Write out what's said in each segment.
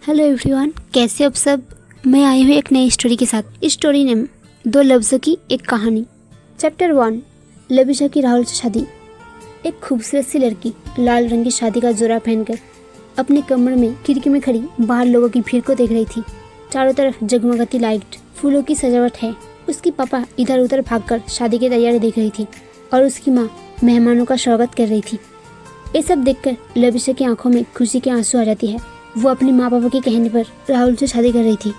Hello everyone, कैसे आप सब। मैं आई हूँ एक नई स्टोरी के साथ। इस स्टोरी नेम दो लफ्ज़ों की एक कहानी। चैप्टर 1, लविशा की राहुल से शादी। एक खूबसूरत सी लड़की लाल रंग की शादी का जोड़ा पहनकर अपने कमरे में खिड़की में खड़ी बाहर लोगों की भीड़ को देख रही थी। चारों तरफ जगमगाती लाइट, फूलों की सजावट है। उसकी पापा इधर उधर भागकर शादी की तैयारी देख रही थी और उसकी माँ मेहमानों का स्वागत कर रही थी। ये सब देखकर लविशा की आंखों में खुशी के आंसू आ जाती है। वो अपने माँ पापा के कहने पर राहुल से शादी कर रही थी।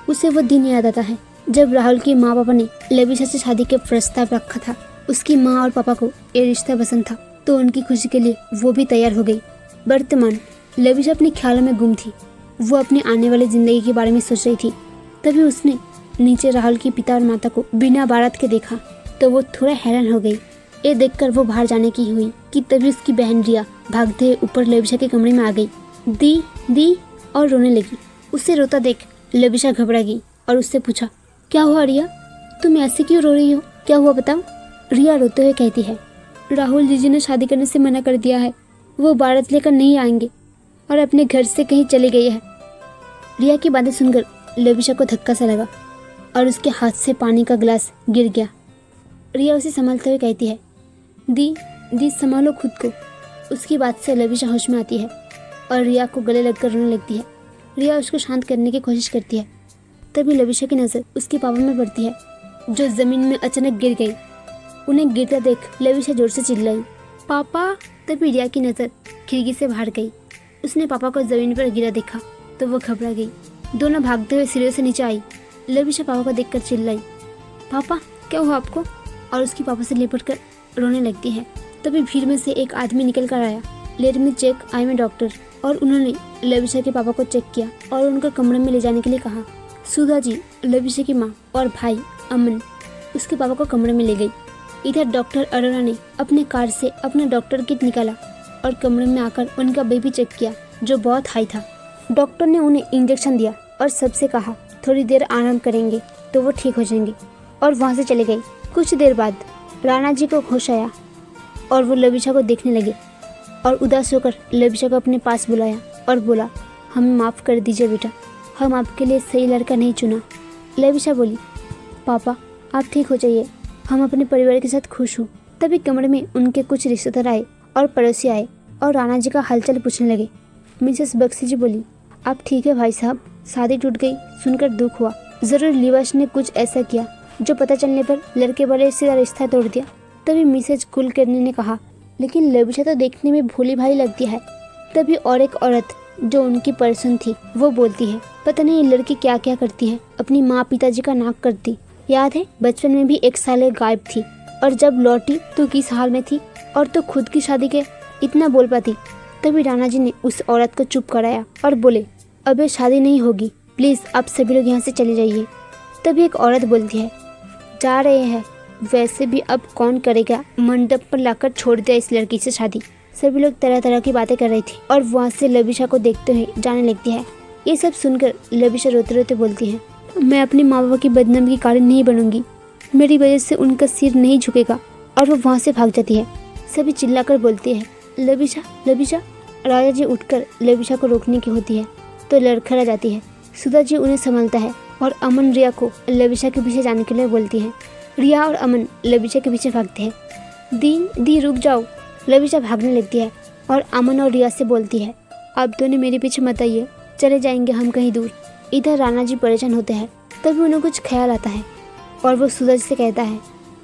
उसे वो दिन याद आता है जब राहुल के माँ पापा ने लविशा से शादी के प्रस्ताव रखा था। उसकी माँ और पापा को ये रिश्ता पसंद था तो उनकी खुशी के लिए वो भी तैयार हो गई। वर्तमान लविशा अपने ख्यालों में गुम थी। वो अपनी आने वाली जिंदगी के बारे में सोच रही थी। तभी उसने नीचे राहुल की पिता और माता को बिना बारात के देखा तो वो थोड़ा हैरान हो गई। ये देखकर वो बाहर जाने की हुई कि तभी उसकी बहन रिया भागते हुए ऊपर लविशा के कमरे में आ गई। दी और रोने लगी। उसे रोता देख लविशा घबरा गई और उससे पूछा, क्या हुआ रिया, तुम ऐसे क्यों रो रही हो, क्या हुआ बताओ। रिया रोते हुए कहती है, राहुल जीजी ने शादी करने से मना कर दिया है। वो बारात लेकर नहीं आएंगे और अपने घर से कहीं चले गए हैं। रिया की बातें सुनकर लविशा को धक्का सा लगा और उसके हाथ से पानी का गिलास गिर गया। रिया उसे संभालते हुए कहती है, दी संभालो खुद को। उसकी बात से लविशा होश में आती है और रिया को गले लगकर रोने लगती है। रिया उसको शांत करने की कोशिश करती है। तभी लविशा की नज़र उसके पापा में पड़ती है जो ज़मीन में अचानक गिर गई। उन्हें गिरता देख लविशा जोर से चिल्लाई, पापा। तभी रिया की नज़र खिड़की से बाहर गई। उसने पापा को ज़मीन पर गिरा देखा तो वो घबरा गई। दोनों भागते हुए सीढ़ियों से नीचे आई। लविशा पापा को देखकर चिल्लाई, पापा क्या हुआ आपको, और उसकी पापा से लिपट कर रोने लगती है। तभी भीड़ में से एक आदमी निकल कर आया। Let me check, I am doctor. और उन्होंने लविशा के पापा को चेक किया और उनको कमरे में ले जाने के लिए कहा। सुधा जी, लविशा की माँ और भाई अमन उसके पापा को कमरे में ले गई। इधर डॉक्टर अरोरा ने अपने कार से अपना डॉक्टर किट निकाला और कमरे में आकर उनका बेबी चेक किया जो बहुत हाई था। डॉक्टर ने उन्हें इंजेक्शन दिया और सबसे कहा थोड़ी देर आराम करेंगे तो वो ठीक हो जाएंगे और वहाँ से चले गए। कुछ देर बाद राणा जी को होश आया और वो लविशा को देखने लगे और उदास होकर लविशा को अपने पास बुलाया और बोला, हमें माफ़ कर दीजिए बेटा, हम आपके लिए सही लड़का नहीं चुना। लविशा बोली, पापा आप ठीक हो जाइए, हम अपने परिवार के साथ खुश हूँ। तभी कमरे में उनके कुछ रिश्तेदार आए और पड़ोसी आए और राणा जी का हालचाल पूछने लगे। मिसेस बक्सी जी बोली, आप ठीक है भाई साहब, शादी टूट गई सुनकर दुख हुआ। ज़रूर लिवाश ने कुछ ऐसा किया जो पता चलने पर लड़के वाले से रिश्ता तोड़ दिया। तभी मिसेज कुलकर्णी ने कहा, लेकिन लविशा तो देखने में भोली भाली लगती है। तभी और एक औरत जो उनकी पर्सन थी वो बोलती है, पता नहीं ये लड़की क्या क्या करती है, अपनी माँ पिताजी का नाक करती। याद है बचपन में भी एक साल गायब थी और जब लौटी तो किस हाल में थी, और तो खुद की शादी के इतना बोल पाती। तभी राणा जी ने उस औरत को चुप कराया और बोले, अब ये शादी नहीं होगी, प्लीज़ आप सभी लोग यहाँ से चले जाइए। तभी एक औरत बोलती है, जा रहे हैं, वैसे भी अब कौन करेगा, मंडप पर लाकर छोड़ दिया इस लड़की से शादी। सभी लोग तरह तरह की बातें कर रही थी और वहाँ से लविशा को देखते हुए जाने लगती है। ये सब सुनकर लविशा रोते रोते बोलती है, मैं अपने माँ बाप की बदनामी की कारण नहीं बनूंगी, मेरी वजह से उनका सिर नहीं झुकेगा। और वो वहाँ से भाग जाती है। सभी चिल्लाकर बोलती है, लविशा लविशा। राजा जी उठकर लविशा को रोकने की होती है तो लड़खड़ा जाती है। सुधा जी उन्हें संभालता है और अमन रिया को लविशा के पीछे जाने के लिए बोलती है। रिया और अमन लविशा के पीछे भागते हैं। दी रुक जाओ। लविशा भागने लगती है और अमन और रिया से बोलती है, आप दोनों मेरे पीछे मत आइए, चले जाएंगे हम कहीं दूर। इधर राणा जी परेशान होते हैं। तभी उन्हें कुछ ख्याल आता है और वो सुधा जी से कहता है,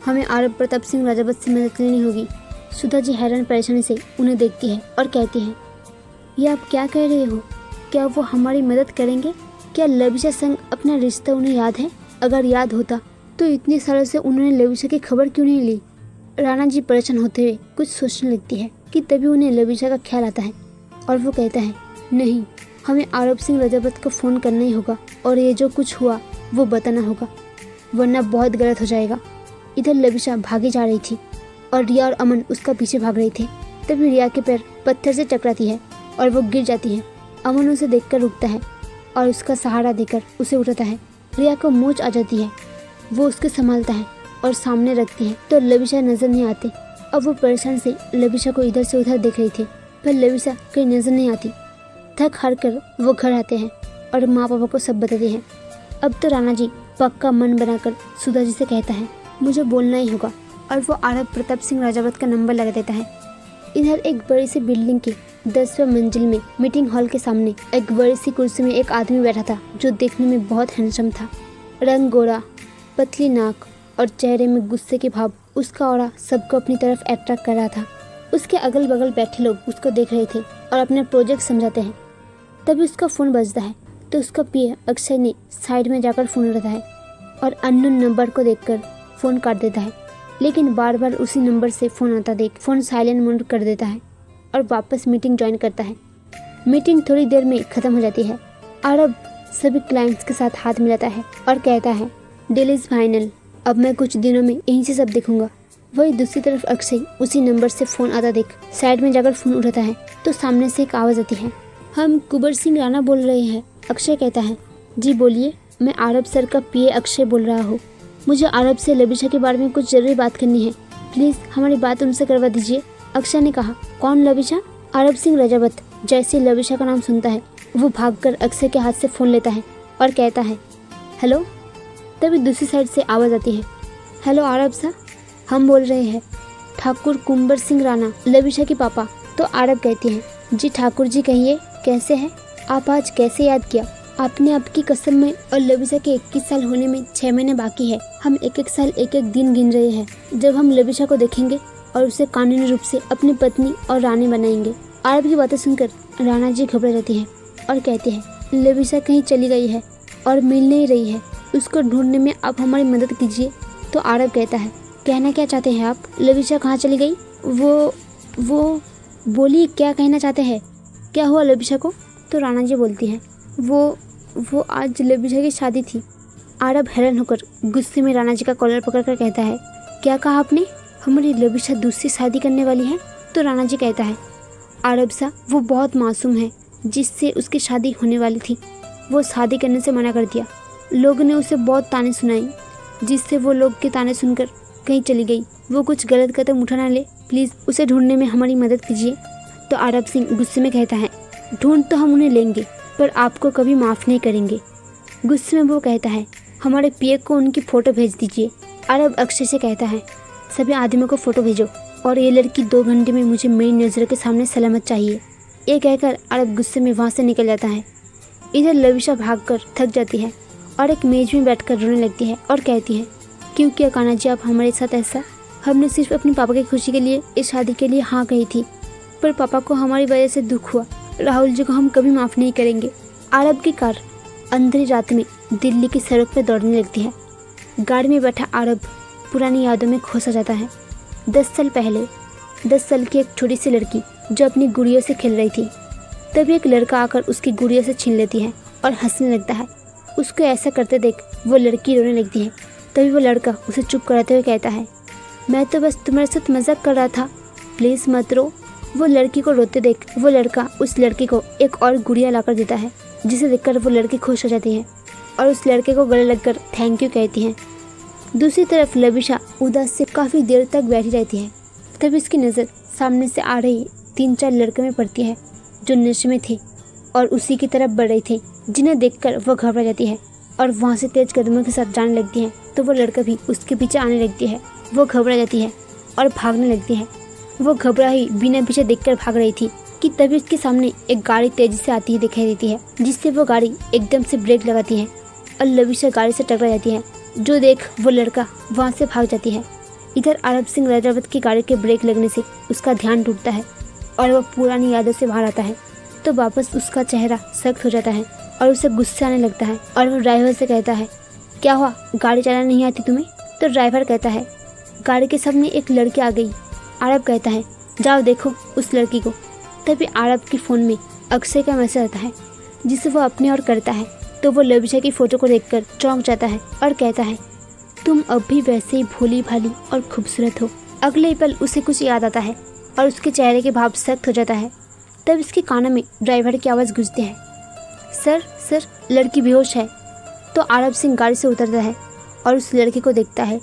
हमें आरब प्रताप सिंह राजावत से मदद लेनी होगी। सुधा जी हैरान परेशानी से उन्हें देखती है और कहती है, ये आप क्या कह रहे हो, क्या वो हमारी मदद करेंगे? क्या लविशा संग अपना रिश्ता उन्हें याद है? अगर याद होता तो इतने सालों से उन्होंने लविशा की खबर क्यों नहीं ली? राणा जी परेशान होते हुए कुछ सोचने लगती है कि तभी उन्हें लविशा का ख्याल आता है और वो कहता है, नहीं, हमें आरब सिंह राजावत को फ़ोन करना ही होगा और ये जो कुछ हुआ वो बताना होगा, वरना बहुत गलत हो जाएगा। इधर लविशा भागी जा रही थी और रिया और अमन उसका पीछे भाग रहे थे। तभी रिया के पैर पत्थर से टकराती है और वो गिर जाती है। अमन उसे देखकर रुकता है और उसका सहारा देकर उसे उठाता है। रिया को मोच आ जाती है। वो उसके संभालता है और सामने रखती है तो लविशा नजर नहीं आती। अब वो परेशान से लविशा को इधर से उधर देख रही थी पर लविशा कहीं नजर नहीं आती। थक हार कर वो घर आते हैं और माँ पापा को सब बताती है। अब तो राणा जी पक्का मन बनाकर सुधा जी से कहता है मुझे बोलना ही होगा, और वो आरब प्रताप सिंह राजावत का नंबर लगा देता है। इधर एक बड़ी सी बिल्डिंग के 10वें मंजिल में मीटिंग हॉल के सामने एक बड़ी सी कुर्सी में एक आदमी बैठा था जो देखने में बहुत हैंडसम था। रंग गोरा, पतली नाक और चेहरे में गुस्से के भाव, उसका ऑरा सबको अपनी तरफ अट्रैक्ट कर रहा था। उसके अगल बगल बैठे लोग उसको देख रहे थे और अपने प्रोजेक्ट समझाते हैं। तभी उसका फ़ोन बजता है तो उसका पीए अक्षय ने साइड में जाकर फ़ोन उठाता है और अननोन नंबर को देखकर फ़ोन काट देता है, लेकिन बार बार उसी नंबर से फ़ोन आता देख फ़ोन साइलेंट मोड कर देता है और वापस मीटिंग ज्वाइन करता है। मीटिंग थोड़ी देर में ख़त्म हो जाती है। आरब सभी क्लाइंट्स के साथ हाथ मिलाता है और कहता है डील इज़ फाइनल, अब मैं कुछ दिनों में यहीं से सब देखूंगा। वही दूसरी तरफ अक्षय उसी नंबर से फ़ोन आता देख साइड में जाकर फ़ोन उठाता है तो सामने से एक आवाज़ आती है, हम कुंवर सिंह राणा बोल रहे हैं। अक्षय कहता है जी बोलिए, मैं आरब सर का पीए अक्षय बोल रहा हूँ। मुझे आरब से लबिशा के बारे में कुछ ज़रूरी बात करनी है, प्लीज़ हमारी बात उनसे करवा दीजिए। अक्षय ने कहा कौन लबिशा? आरब सिंह राजावत। जैसे लबिशा का नाम सुनता है वो भागकर अक्षय के हाथ से फ़ोन लेता है और कहता है हेलो। तभी दूसरी साइड से आवाज़ आती है, हेलो आरब सर, हम बोल रहे हैं ठाकुर कुंवर सिंह राणा, लबिशा के पापा। तो आरब कहती है जी ठाकुर जी, कहिए कैसे हैं आप? आज कैसे याद किया आपने? आपकी कसम में और लबिशा के 21 साल होने में 6 महीने बाकी है। हम एक एक साल एक एक दिन गिन रहे हैं जब हम लबिशा को देखेंगे और उसे कानूनी रूप से अपनी पत्नी और रानी बनाएंगे। आरब की बातें सुनकर राणा जी घबरा जाती है और कहती है लबिशा कहीं चली गई है और मिल नहीं रही है, उसको ढूंढने में आप हमारी मदद कीजिए। तो आरब कहता है कहना क्या चाहते हैं आप? लबिशा कहाँ चली गई? वो बोलिए क्या कहना चाहते हैं, क्या हुआ लबिशा को? तो राणा जी बोलती है वो आज लबिशा की शादी थी। आरब हैरान होकर गुस्से में राणा जी का कॉलर पकड़कर कहता है क्या कहा आपने? हमारी लबिशा दूसरी शादी करने वाली है? तो राणा जी कहता है आरब सा वो बहुत मासूम है, जिससे उसकी शादी होने वाली थी वो शादी करने से मना कर दिया। लोगों ने उसे बहुत ताने सुनाई, जिससे वो लोग के ताने सुनकर कहीं चली गई। वो कुछ गलत कदम उठा ना ले, प्लीज़ उसे ढूंढने में हमारी मदद कीजिए। तो आरब सिंह गुस्से में कहता है ढूंढ तो हम उन्हें लेंगे पर आपको कभी माफ़ नहीं करेंगे। गुस्से में वो कहता है हमारे पीए को उनकी फ़ोटो भेज दीजिए। आरब अक्षय से कहता है सभी आदमियों को फ़ोटो भेजो और ये लड़की 2 घंटे में मुझे मेरी नज़रों के सामने सलामत चाहिए। ये कहकर आरब गुस्से में वहाँ से निकल जाता है। इधर लबिशा भागकर थक जाती है और एक मेज में बैठकर रोने लगती है और कहती है क्यों किया कान्हा जी आप हमारे साथ ऐसा? हमने सिर्फ अपने पापा की खुशी के लिए इस शादी के लिए हाँ कही थी, पर पापा को हमारी वजह से दुख हुआ। राहुल जी को हम कभी माफ़ नहीं करेंगे। आरब की कार अंधेरी रात में दिल्ली की सड़क पर दौड़ने लगती है। गाड़ी में बैठा आरब पुरानी यादों में खो सा जाता है। 10 साल पहले 10 साल की एक छोटी सी लड़की जो अपनी गुड़ियों से खेल रही थी, तभी एक लड़का आकर उसकी गुड़िया से छीन लेती है और हंसने लगता है। उसको ऐसा करते देख वो लड़की रोने लगती है। तभी वो लड़का उसे चुप कराते हुए कहता है मैं तो बस तुम्हारे साथ मजाक कर रहा था, प्लीज़ मत रो। वो लड़की को रोते देख वो लड़का उस लड़की को एक और गुड़िया लाकर देता है, जिसे देखकर वो लड़की खुश हो जाती है और उस लड़के को गले लगकर थैंक यू कहती है। दूसरी तरफ लबिशा उदास से काफ़ी देर तक बैठी रहती है। तभी उसकी नज़र सामने से आ रही 3-4 लड़के में पड़ती है जो नशे में थे और उसी की तरफ बढ़ रहे थे, जिन्हें देखकर वो घबरा जाती है और वहाँ से तेज कदमों के साथ जाने लगती है। तो वो लड़का भी उसके पीछे आने लगती है। वो घबरा जाती है और भागने लगती है। वो घबरा ही बिना पीछे देखकर भाग रही थी कि तभी उसके सामने एक गाड़ी तेजी से आती हुई दिखाई देती है, जिससे वो गाड़ी एकदम से ब्रेक लगाती है और लबिशा गाड़ी से टकरा जाती है, जो देख वो लड़का वहाँ से भाग जाती है। इधर आरब सिंह राजावत की गाड़ी के ब्रेक लगने से उसका ध्यान टूटता है और वह पुरानी यादों से बाहर आता है। तो वापस उसका चेहरा सख्त हो जाता है और उसे गुस्सा आने लगता है और वो ड्राइवर से कहता है क्या हुआ, गाड़ी चलाना नहीं आती तुम्हें? तो ड्राइवर कहता है गाड़ी के सामने एक लड़की आ गई। आरब कहता है जाओ देखो उस लड़की को। तभी आरब की फ़ोन में अक्षय का मैसेज आता है, जिसे वो अपनी ओर करता है। तो वो लबिशा की फ़ोटो को देखकर चौंक जाता है और कहता है तुम अब भी वैसे ही भोली भाली और खूबसूरत हो। अगले ही पल उसे कुछ याद आता है और उसके चेहरे के भाव सख्त हो जाता है। तब इसके कानों में ड्राइवर की आवाज़ गूंजती है, सर लड़की बेहोश है। तो आरब सिंह गाड़ी से उतरता है और उस लड़की को देखता है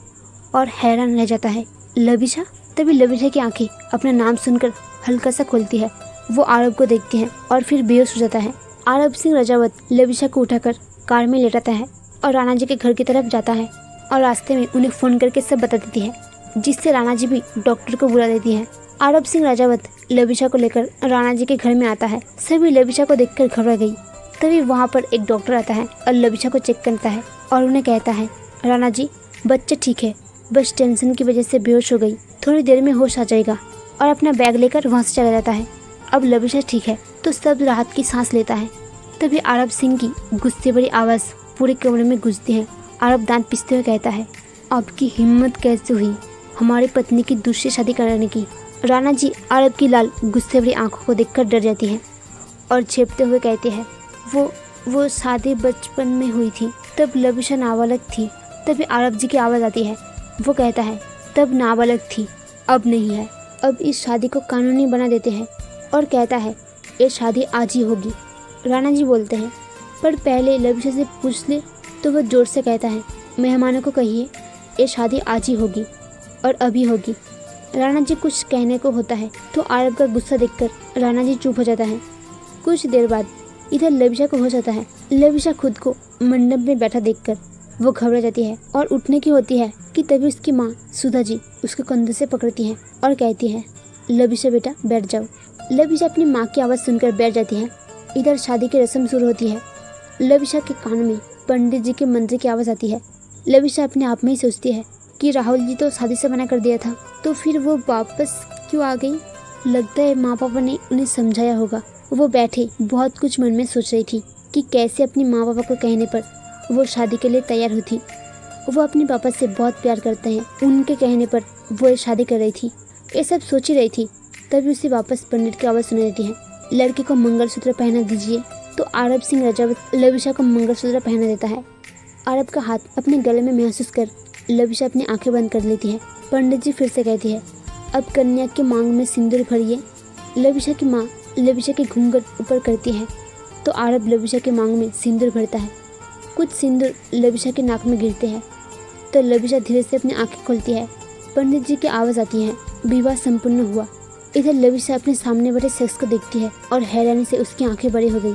और हैरान रह जाता है, लबिशा। तभी लबिशा की आंखें अपना नाम सुनकर हल्का सा खुलती है। वो आरब को देखती है और फिर बेहोश हो जाता है आरब सिंह रजावत लविशा को उठाकर कार में लेटाता है और राणा जी के घर की तरफ जाता है और रास्ते में उन्हें फोन करके सब बता देती है, जिससे राणा जी भी डॉक्टर को बुला देती है। आरब सिंह राजावत लविशा को लेकर राणा जी के घर में आता है। सभी लविशा को देखकर घबरा गई। तभी वहाँ पर एक डॉक्टर आता है और लविशा को चेक करता है और उन्हें कहता है, राणा जी बच्चा ठीक है, बस टेंशन की वजह से बेहोश हो गई, थोड़ी देर में होश आ जाएगा। और अपना बैग लेकर वहाँ से चला जाता है। अब लविशा ठीक है तो सब राहत की सांस लेता है। तभी आरब सिंह की गुस्से भरी आवाज़ पूरे कमरे में गूंजती है। आरब दांत पिसते हुए कहता है, आपकी हिम्मत कैसे हुई हमारी पत्नी की दूसरी शादी कराने की। राणा जी आरब की लाल गुस्से भरी आंखों को देखकर डर जाती है और झेपते हुए कहते हैं, वो शादी बचपन में हुई थी, तब लविशा नाबालग थी। तभी आरब जी की आवाज़ आती है। वो कहता है, तब नाबालग थी, अब नहीं है। अब इस शादी को कानूनी बना देते हैं और कहता है, ये शादी आज ही होगी। राणा जी बोलते हैं, पर पहले लविशा से पूछ ले। तो वह जोर से कहता है, मेहमानों को कहिए ये शादी आज ही होगी और अभी होगी। राणा जी कुछ कहने को होता है तो आरब का गुस्सा देखकर राणा जी चुप हो जाता है। कुछ देर बाद इधर लविशा को हो जाता है। लविशा खुद को मंडप में बैठा देखकर वो घबरा जाती है और उठने की होती है कि तभी उसकी माँ सुधा जी उसके कंधे से पकड़ती है और कहती है, लविशा बेटा बैठ जाओ। लविशा अपनी माँ की आवाज़ सुनकर बैठ जाती है। इधर शादी की रस्म शुरू होती है। लविशा के कान में पंडित जी के मंत्र की आवाज़ आती है। लविशा अपने आप में ही सोचती है कि राहुल जी तो शादी से मना कर दिया था, तो फिर वो वापस क्यों आ गई। लगता है माँ पापा ने उन्हें समझाया होगा। वो बैठे बहुत कुछ मन में सोच रही थी कि कैसे अपनी माँ पापा को कहने पर वो शादी के लिए तैयार होती। वो अपने पापा से बहुत प्यार करते हैं, उनके कहने पर वो ये शादी कर रही थी। ये सब सोच ही रही थी, तभी उसे वापस पंडित की आवाज़ सुनाई देती है, लड़के को मंगलसूत्र पहना दीजिए। तो आरब सिंह रजावत लविशा को मंगलसूत्र पहना देता है। आरब का हाथ अपने गले में महसूस कर लविशा अपनी आंखें बंद कर लेती है। पंडित जी फिर से कहती है, अब कन्या के मांग में सिंदूर भरिए। लविशा की माँ लविशा के घूंघट ऊपर करती है तो आरब लविशा के मांग में सिंदूर भरता है। कुछ सिंदूर लविशा के नाक में गिरते हैं तो लविशा धीरे से अपनी आंखें खोलती है। पंडित जी की आवाज़ आती है, विवाह संपूर्ण हुआ। इधर लविशा अपने सामने बैठे शख्स को देखती है और हैरानी से उसकी आंखें बड़ी हो गई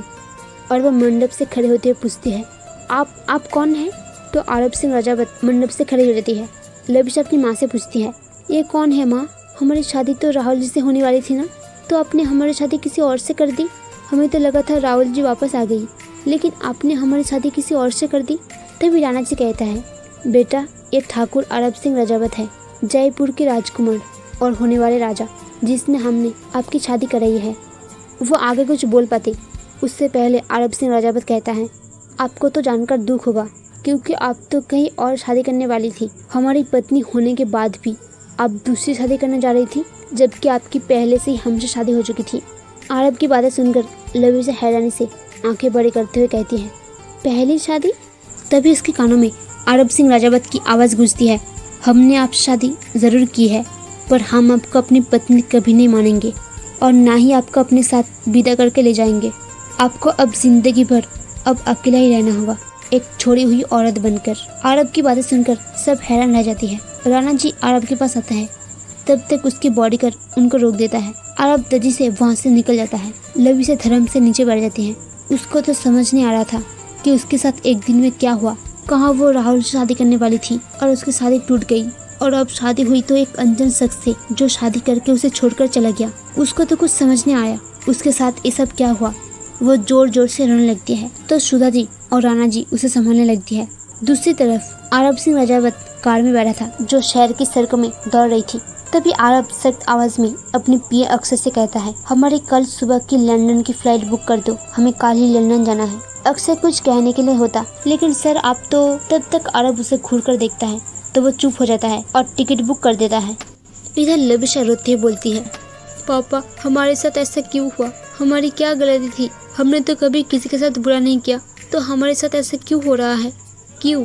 और वह मंडप से खड़े होते हुए पूछती है, आप कौन हैं। तो आरब सिंह रजावत मंडप से खड़ी हो जाती है। लविशा अपनी माँ से पूछती है, ये कौन है माँ, हमारी शादी तो राहुल जी से होने वाली थी ना, तो आपने हमारी शादी किसी और से कर दी। हमें तो लगा था राहुल जी वापस आ गई, लेकिन आपने हमारी शादी किसी और से कर दी। तभी राणा जी कहता है, बेटा ये ठाकुर आरब सिंह रजावत है, जयपुर के राजकुमार और होने वाले राजा, जिसने हमने आपकी शादी कराई है। वो आगे कुछ बोल पाते उससे पहले आरब सिंह रजावत कहता है, आपको तो जानकर दुख होगा, क्योंकि आप तो कहीं और शादी करने वाली थी। हमारी पत्नी होने के बाद भी आप दूसरी शादी करने जा रही थी, जबकि आपकी पहले से ही हमसे शादी हो चुकी थी। आरब की बातें सुनकर लविशा हैरानी से आंखें बड़ी करते हुए कहती है, पहली शादी। तभी उसके कानों में आरब सिंह रजावत की आवाज़ गूंजती है, हमने आपसे शादी ज़रूर की है, पर हम आपको अपनी पत्नी कभी नहीं मानेंगे और ना ही आपको अपने साथ विदा करके ले जाएंगे। आपको अब जिंदगी भर अब अकेला ही रहना होगा, एक छोड़ी हुई औरत बनकर। आरब की बातें सुनकर सब हैरान रह जाती है। राणा जी आरब के पास आता है, तब तक उसकी बॉडीगार्ड उनको रोक देता है। आरब तेजी से वहाँ से निकल जाता है। लविशा धर्म से नीचे बैठ जाती है। उसको तो समझ नहीं आ रहा था कि उसके साथ एक दिन में क्या हुआ। कहाँ वो राहुल से शादी करने वाली थी और उसकी शादी टूट गई, और अब शादी हुई तो एक अनजान शख्स से जो शादी करके उसे छोड़कर चला गया। उसको तो कुछ समझ नहीं आया उसके साथ ये सब क्या हुआ। वो जोर जोर से रोने लगती है तो सुधा जी और राणा जी उसे संभालने लगती है। दूसरी तरफ आरब सिंह रजावत कार में बैठा था जो शहर की सड़कों में दौड़ रही थी। तभी आरब सख्त आवाज में अपने पिए अक्षय से कहता है, हमारी कल सुबह की लंदन की फ्लाइट बुक कर दो, हमें कल ही लंदन जाना है। अक्षय कुछ कहने के लिए होता, लेकिन सर आप तो। तब तक आरब उसे घूर कर देखता है तो वो चुप हो जाता है और टिकट बुक कर देता है। इधर लविशा रोते हुए बोलती है, पापा हमारे साथ ऐसा क्यों हुआ, हमारी क्या गलती थी, हमने तो कभी किसी के साथ बुरा नहीं किया, तो हमारे साथ ऐसा क्यों हो रहा है। क्यों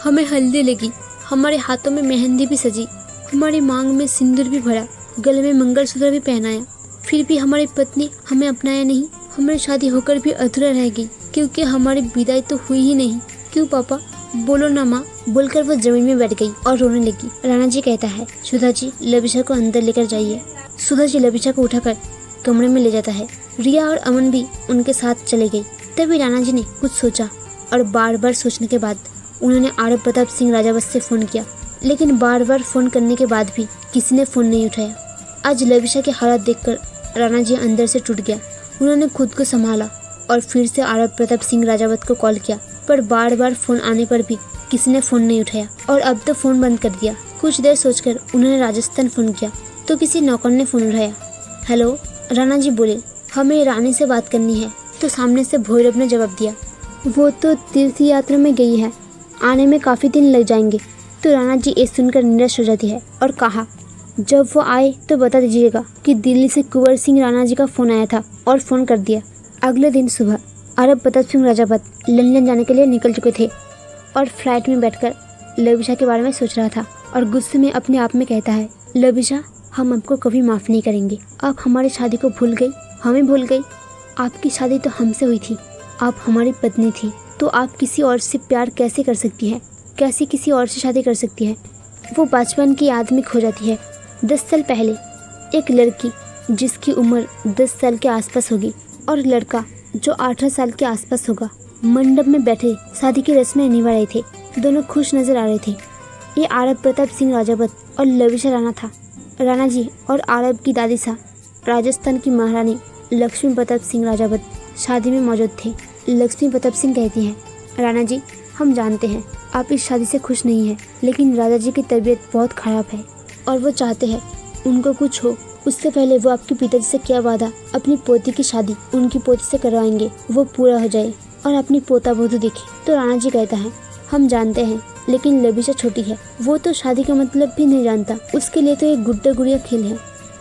हमें हल्दी लगी, हमारे हाथों में मेहंदी भी सजी, हमारी मांग में सिंदूर भी भरा, गले में मंगलसूत्र भी पहनाया, फिर भी हमारी पत्नी हमें अपनाया नहीं। हमारी शादी होकर भी अधूरा रह गई क्योंकि हमारी विदाई तो हुई ही नहीं। क्यों पापा, बोलो ना माँ। बोलकर वो जमीन में बैठ गई और रोने लगी। राणा जी कहता है, सुधा जी लविशा को अंदर लेकर जाइए। सुधा जी लविशा को उठाकर कमरे में ले जाता है। रिया और अमन भी उनके साथ चले गई। तभी राणा जी ने कुछ सोचा और बार बार सोचने के बाद उन्होंने आरब प्रताप सिंह राजावत से फ़ोन किया, लेकिन बार बार फ़ोन करने के बाद भी किसी ने फ़ोन नहीं उठाया। आज लविशा के हालात देखकर राणा जी अंदर से टूट गया। उन्होंने खुद को संभाला और फिर से आरब प्रताप सिंह राजावत को कॉल किया, पर बार बार फ़ोन आने पर भी किसी ने फ़ोन नहीं उठाया और अब तो फ़ोन बंद कर दिया। कुछ देर सोचकर उन्होंने राजस्थान फ़ोन किया तो किसी नौकर ने फ़ोन उठाया। हेलो, राणा जी बोले, हमें रानी से बात करनी है। तो सामने से भैरव ने जवाब दिया, वो तो तीर्थ यात्रा में गई है, आने में काफ़ी दिन लग जाएंगे। तो राणा जी ये सुनकर निराश हो जाती है और कहा, जब वो आए तो बता दीजिएगा कि दिल्ली से कुंवर सिंह राणा जी का फ़ोन आया था और फ़ोन कर दिया। अगले दिन सुबह आरब प्रताप सिंह राजावत लंदन जाने के लिए निकल चुके थे और फ्लाइट में बैठकर लविशा के बारे में सोच रहा था और गुस्से में अपने आप में कहता है, लविशा, हम आपको कभी माफ़ नहीं करेंगे। आप हमारी शादी को भूल गई, हमें भूल गई। आपकी शादी तो हमसे हुई थी, आप हमारी पत्नी थी, तो आप किसी और से प्यार कैसे कर सकती है, कैसे किसी और से शादी कर सकती है। वो बचपन की याद में खो जाती है। 10 साल पहले एक लड़की जिसकी उम्र 10 साल के आसपास होगी और लड़का जो 18 साल के आसपास होगा, मंडप में बैठे शादी की रस्में निभा रहे थे। दोनों खुश नजर आ रहे थे। ये आरब प्रताप सिंह राजावत और लविशा राणा था। राणा जी और आरब की दादी सा राजस्थान की महारानी लक्ष्मी प्रताप सिंह राजावत शादी में मौजूद थे। लक्ष्मी प्रताप सिंह कहती हैं, राणा जी, हम जानते हैं आप इस शादी से खुश नहीं हैं, लेकिन राजा जी की तबीयत बहुत ख़राब है और वो चाहते हैं उनको कुछ हो उससे पहले वो आपके पिताजी से क्या वादा अपनी पोती की शादी उनकी पोती से करवाएंगे वो पूरा हो जाए और अपनी पोता बोधू दिखे। तो राणा जी कहता है, हम जानते हैं, लेकिन लविशा छोटी है, वो तो शादी का मतलब भी नहीं जानता, उसके लिए तो एक गुड्डा गुड़िया खेल है।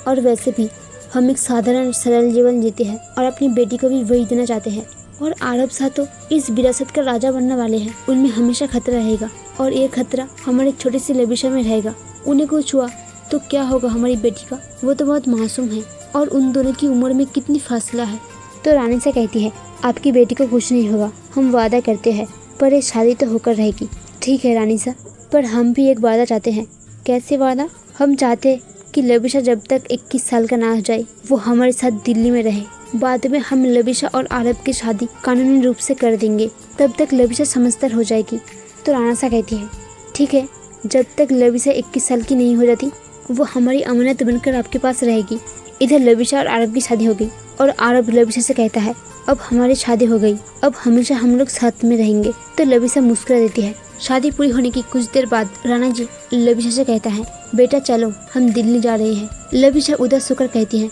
और वैसे भी हम एक साधारण सरल जीवन जीते हैं और अपनी बेटी को भी वही देना चाहते हैं। और आरब साहब तो इस विरासत का राजा बनने वाले हैं, उनमें हमेशा खतरा रहेगा और ये खतरा हमारी छोटी सी लविशा में रहेगा। उन्हें कुछ हुआ तो क्या होगा हमारी बेटी का, वो तो बहुत मासूम है और उन दोनों की उम्र में कितनी फासला है। तो रानी से कहती है, आपकी बेटी को कुछ नहीं होगा, हम वादा करते हैं, पर ये शादी तो होकर रहेगी। ठीक है रानी सा, पर हम भी एक वादा चाहते हैं। कैसे वादा? हम चाहते हैं कि लविशा जब तक 21 साल का ना हो जाए वो हमारे साथ दिल्ली में रहे। बाद में हम लविशा और आरब की शादी कानूनी रूप से कर देंगे, तब तक लविशा समझदार हो जाएगी। तो राणा सा कहती है, ठीक है, जब तक लविशा 21 साल की नहीं हो जाती वो हमारी अमानत बनकर आपके पास रहेगी। इधर लविशा और आरब की शादी हो गई और आरब लविशा से कहता है, अब हमारी शादी हो गई, अब हमेशा हम लोग साथ में रहेंगे। तो लविशा मुस्कुरा देती है। शादी पूरी होने की कुछ देर बाद राणा जी लविशा से कहता है, बेटा चलो हम दिल्ली जा रहे हैं। लविशा उदास होकर कहती है,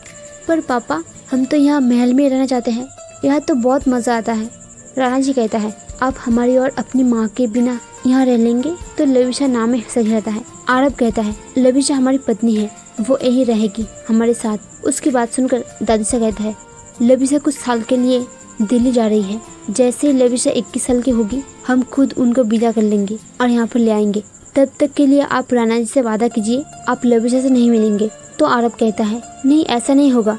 पर पापा हम तो यहाँ महल में रहना चाहते हैं, यहाँ तो बहुत मज़ा आता है। राणा जी कहता है, आप हमारी और अपनी माँ के बिना यहाँ रह लेंगे? तो लविशा नाम में हंस रहता है। आरब कहता है, लविशा हमारी पत्नी है, वो यही रहेगी हमारे साथ। उसकी बात सुनकर दादी से कहता है, लविशा कुछ साल के लिए दिल्ली जा रही है, जैसे ही लविशा 21 साल की होगी हम खुद उनको विदा कर लेंगे और यहाँ पर ले आएंगे। तब तक के लिए आप राणा जी से वादा कीजिए आप लविशा से नहीं मिलेंगे। तो आरब कहता है, नहीं ऐसा नहीं होगा,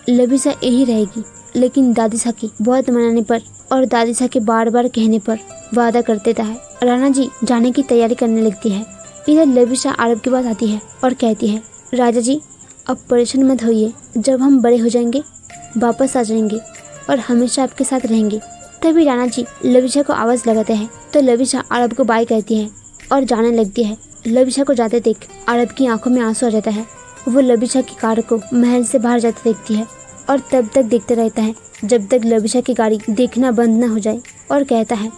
लविशा यही रहेगी। लेकिन दादी सा की बहुत मनाने पर और दादी सा के बार बार कहने पर वादा कर देता है। राणा जी जाने की तैयारी करने लगती है। इधर लविशा आरब के पास आती है और कहती है, राजा जी अब परेशान मत होइए, जब हम बड़े हो जाएंगे वापस आ जाएंगे और हमेशा आपके साथ रहेंगे। तभी राणा जी लविशा को आवाज़ लगाते हैं। तो लविशा आरब को बाय कहती है और जाने लगती है। लविशा को जाते देख आरब की आंखों में आंसू आ जाता है। वो लविशा की कार को महल से बाहर जाते देखती है और तब तक देखते रहता है जब तक लविशा की गाड़ी देखना बंद न हो जाए और कहता है,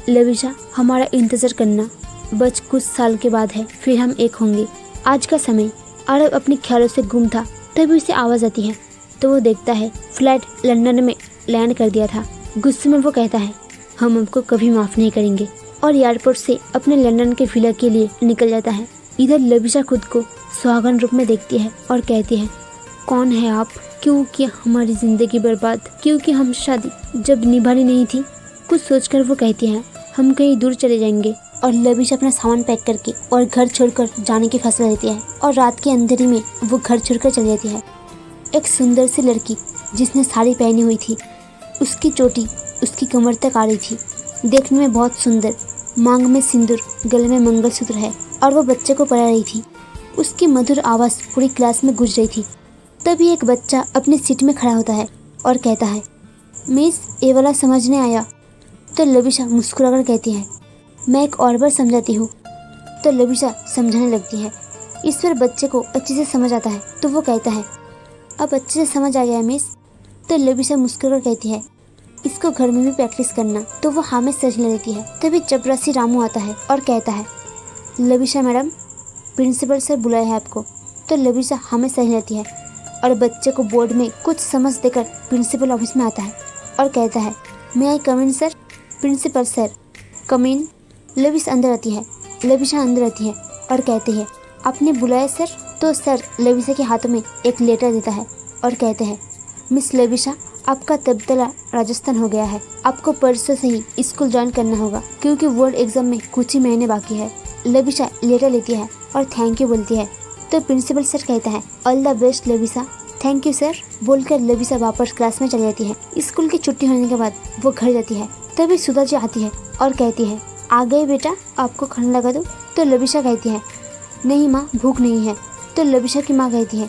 लविशा हमारा इंतज़ार करना, बस कुछ साल के बाद है, फिर हम एक होंगे। आज का समय आरब अपने ख्यालों से गुम था। तभी उसे आवाज़ आती है तो वो देखता है फ्लाइट लंदन में लैंड कर दिया था। गुस्से में वो कहता है, हम आपको कभी माफ़ नहीं करेंगे और एयरपोर्ट से अपने लंदन के विला के लिए निकल जाता है। इधर लविशा खुद को सुहागन रूप में देखती है और कहती है, कौन है आप? क्यों किया हमारी ज़िंदगी बर्बाद? क्योंकि हम शादी जब निभानी नहीं थी? कुछ सोचकर वो कहती है, हम कहीं दूर चले जाएंगे। और लविशा अपना सामान पैक करके और घर छोड़कर जाने की फैसला लेती है और रात के अंधेरे में वो घर छोड़कर चली जाती है। एक सुंदर सी लड़की जिसने साड़ी पहनी हुई थी, उसकी चोटी उसकी कमर तक आ रही थी, देखने में बहुत सुंदर, मांग में सिंदूर, गले में मंगलसूत्र है और वो बच्चे को पढ़ा रही थी। उसकी मधुर आवाज़ पूरी क्लास में गूंज रही थी। तभी एक बच्चा अपनी सीट में खड़ा होता है और कहता है, मिस, ये वाला समझ नहीं आया। तो लविशा मुस्कुराकर कहती है, मैं एक और बार समझाती हूँ। तो लविशा समझाने लगती है। इस पर बच्चे को अच्छे से समझ आता है तो वो कहता है, अब अच्छे से समझ आ गया मिस। तो लविशा मुस्कुराकर कहती है, इसको घर में भी प्रैक्टिस करना। तो वो हाँ में सच ले लेती है। तभी चपरासी रामू आता है और कहता है, लविशा मैडम, प्रिंसिपल सर बुलाया है आपको। तो लविशा हाँ में सही लेती है और बच्चे को बोर्ड में कुछ समझ देकर प्रिंसिपल ऑफिस में आता है और कहता है, मे आई कम इन सर। प्रिंसिपल सर, कम इन। लविशा अंदर आती है और कहती है, आपने बुलाया सर? तो सर लविशा के हाथों में एक लेटर देता है और कहते हैं, मिस लविशा, आपका तबादला राजस्थान हो गया है। आपको परसों से ही स्कूल ज्वाइन करना होगा क्योंकि बोर्ड एग्जाम में कुछ ही महीने बाकी है। लविशा लेटर लेती है और थैंक यू बोलती है। तो प्रिंसिपल सर कहता है, all the best Lavisha. Thank you sir बोलकर लविशा वापस क्लास में चली जाती है। स्कूल की छुट्टी होने के बाद वो घर जाती है। तभी सुधा जी आती है और कहती है, आ गए बेटा, आपको खाना लगा दो? तो लविशा कहती है, नहीं माँ, भूख नहीं है। तो लविशा की माँ कहती है,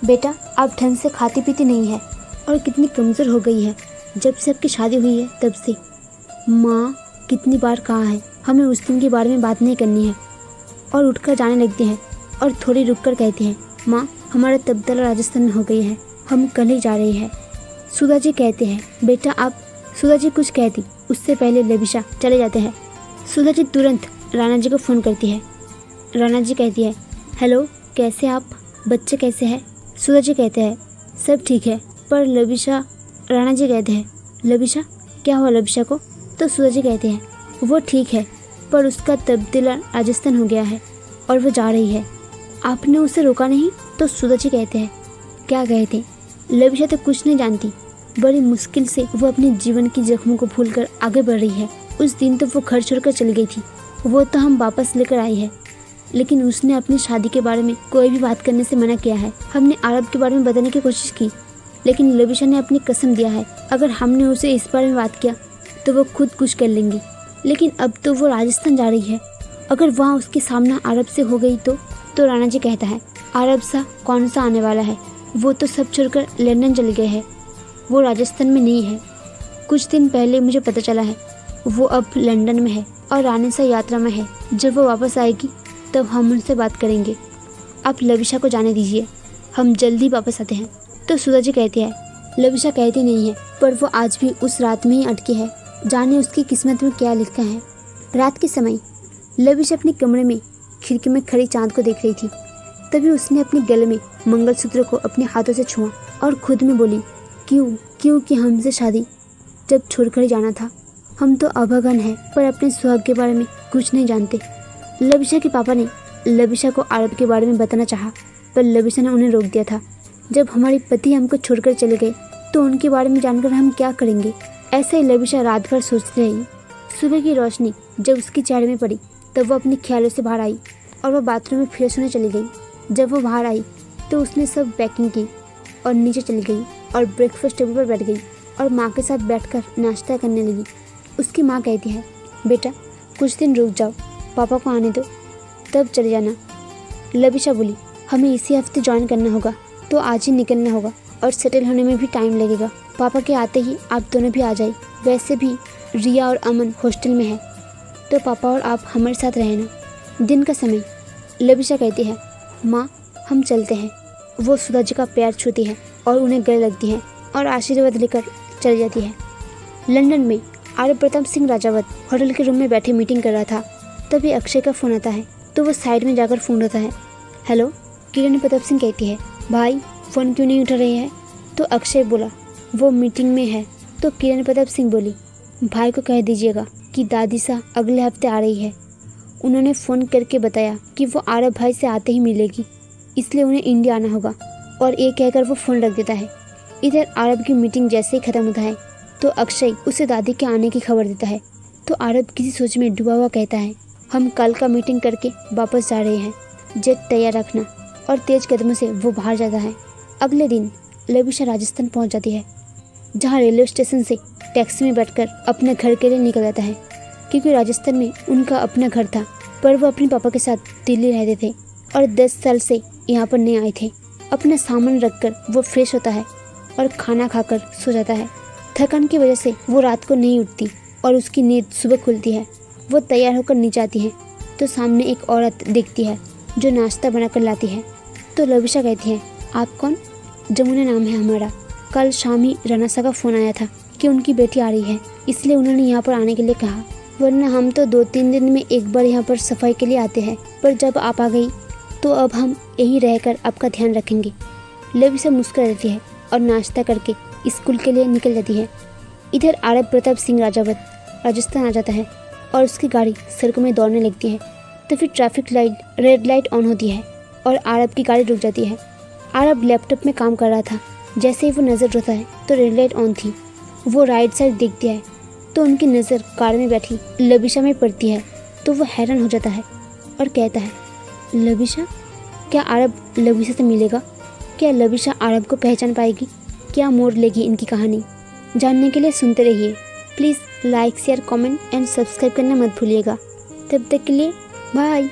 बेटा आप ढंग से खाती पीती नहीं है और कितनी कमज़ोर हो गई है जब से आपकी शादी हुई है तब से। माँ कितनी बार कहा है हमें उस दिन के बारे में बात नहीं करनी है। और उठकर जाने लगती है और थोड़ी रुककर कहती है, माँ हमारा तबादला राजस्थान में हो गई है, हम कल ही जा रहे हैं। सुधा जी कहते हैं, बेटा आप। सुधा जी कुछ कहती उससे पहले लविशा चले जाते हैं। सुधा जी तुरंत राणा जी को फ़ोन करती है। राणा जी कहती है, हेलो कैसे आप, बच्चे कैसे हैं? सुधा जी कहते हैं, सब ठीक है, पर लविशा। राणा जी कहते हैं, लविशा क्या हुआ लविशा को? तो सुधा जी कहते हैं, वो ठीक है, पर उसका तबादला राजस्थान हो गया है और वो जा रही है। आपने उसे रोका नहीं? तो सुधा जी कहते हैं, क्या कहते? लविशा तो कुछ नहीं जानती, बड़ी मुश्किल से वो अपने जीवन की जख्मों को भूलकर आगे बढ़ रही है। उस दिन तो वो घर छोड़कर चली गई थी, वो तो हम वापस लेकर आई है, लेकिन उसने अपनी शादी के बारे में कोई भी बात करने से मना किया है। हमने आरब के बारे में बताने की कोशिश की, लेकिन लविशा ने अपनी कसम दिया है अगर हमने उसे इस बारे में बात किया तो वो खुद कुछ कर लेंगी। लेकिन अब तो वो राजस्थान जा रही है, अगर वहाँ उसकी सामना अरब से हो गई तो राणा जी कहता है, अरब सा कौन सा आने वाला है, वो तो सब छोड़कर लंदन चले गए हैं, वो राजस्थान में नहीं है। कुछ दिन पहले मुझे पता चला है वो अब लंदन में है और रानी सा यात्रा में है। जब वो वापस आएगी तब हम उनसे बात करेंगे। आप लविशा को जाने दीजिए, हम जल्दी वापस आते हैं। तो सुधा जी कहती है, लविशा कहती नहीं है, पर वो आज भी उस रात में ही अटकी है, जाने उसकी किस्मत में क्या लिखा है। रात के समय लविशा अपने कमरे में खिड़की में खड़ी चांद को देख रही थी। तभी उसने अपने गले में मंगलसूत्र को अपने हाथों से छुआ और खुद में बोली, क्यों कि हमसे शादी जब छोड़कर ही जाना था। हम तो अभागन हैं, पर अपने सुहाग के बारे में कुछ नहीं जानते। लविशा के पापा ने लविशा को अरब के बारे में बताना चाहा, पर लविशा ने उन्हें रोक दिया था। जब हमारे पति हमको छोड़कर चले गए तो उनके बारे में जानकर हम क्या करेंगे। ऐसे ही लविशा रात भर सोचती रही। सुबह की रोशनी जब उसके चेहरे में पड़ी तब वो अपने ख्यालों से बाहर आई और वह बाथरूम में फ्रेश होने चली गई। जब वो बाहर आई तो उसने सब पैकिंग की और नीचे चली गई और ब्रेकफास्ट टेबल पर बैठ गई और माँ के साथ बैठकर नाश्ता करने लगी। उसकी माँ कहती है, बेटा कुछ दिन रुक जाओ, पापा को आने दो, तब चले जाना। लविशा बोली, हमें इसी हफ्ते ज्वाइन करना होगा, तो आज ही निकलना होगा और सेटल होने में भी टाइम लगेगा। पापा के आते ही आप दोनों भी आ जाए। वैसे भी रिया और अमन हॉस्टल में है, तो पापा और आप हमारे साथ रहना। दिन का समय। लविशा कहती है, माँ हम चलते हैं। वो सुधा जी का पैर छूती है और उन्हें गले लगती है और आशीर्वाद लेकर चली जाती है। लंदन में आर्य प्रताप सिंह राजावत होटल के रूम में बैठे मीटिंग कर रहा था। तभी अक्षय का फ़ोन आता है तो वो साइड में जाकर फ़ोन उठाता है। हेलो, किरण प्रताप सिंह कहती है, भाई फ़ोन क्यों नहीं उठा रहे हैं? तो अक्षय बोला, वो मीटिंग में है। तो किरण प्रताप सिंह बोली, भाई को कह दीजिएगा कि दादी सा अगले हफ्ते आ रही है। उन्होंने फ़ोन करके बताया कि वो आरब भाई से आते ही मिलेगी, इसलिए उन्हें इंडिया आना होगा। और ये कहकर वो फ़ोन रख देता है। इधर आरब की मीटिंग जैसे ही ख़त्म होता है तो अक्षय उसे दादी के आने की खबर देता है। तो आरब किसी सोच में डूबा हुआ कहता है, हम कल का मीटिंग करके वापस जा रहे हैं, जेट तैयार रखना। और तेज कदमों से वो बाहर जाता है। अगले दिन लविशा राजस्थान पहुंच जाती है, जहां रेलवे स्टेशन से टैक्सी में बैठकर अपने घर के लिए निकल जाता है, क्योंकि राजस्थान में उनका अपना घर था, पर वो अपने पापा के साथ दिल्ली रहते थे और 10 साल से यहाँ पर नहीं आए थे। अपना सामान रखकर वो फ्रेश होता है और खाना खाकर सो जाता है। थकान की वजह से वो रात को नहीं उठती और उसकी नींद सुबह खुलती है। वो तैयार होकर नीचे आती है तो सामने एक औरत दिखती है जो नाश्ता बनाकर लाती है। तो लविशा कहती है, आप कौन? जमुना नाम है हमारा। कल शाम ही रानासा का फ़ोन आया था कि उनकी बेटी आ रही है, इसलिए उन्होंने यहाँ पर आने के लिए कहा, वरना हम तो 2-3 दिन में एक बार यहाँ पर सफाई के लिए आते हैं, पर जब आप आ गई तो अब हम यहीं रहकर आपका ध्यान रखेंगे। लविशा मुस्कुरा देती है और नाश्ता करके स्कूल के लिए निकल जाती है। इधर आरब प्रताप सिंह राजावत राजस्थान आ जाता है और उसकी गाड़ी सड़कों में दौड़ने लगती है। तो फिर traffic light red light on होती है और आरब की गाड़ी रुक जाती है। आरब लैपटॉप में काम कर रहा था। जैसे ही वो नज़र उठाता है तो रेड लाइट ऑन थी। वो राइट साइड देखती है तो उनकी नज़र कार में बैठी लविशा में पड़ती है। तो वो हैरान हो जाता है और कहता है, लविशा? क्या आरब लविशा से मिलेगा? क्या लविशा आरब को पहचान पाएगी? क्या मोड़ लेगी इनकी कहानी? जानने के लिए सुनते रहिए। Please like, share, comment and subscribe करना मत भूलिएगा। तब तक के लिए बाय।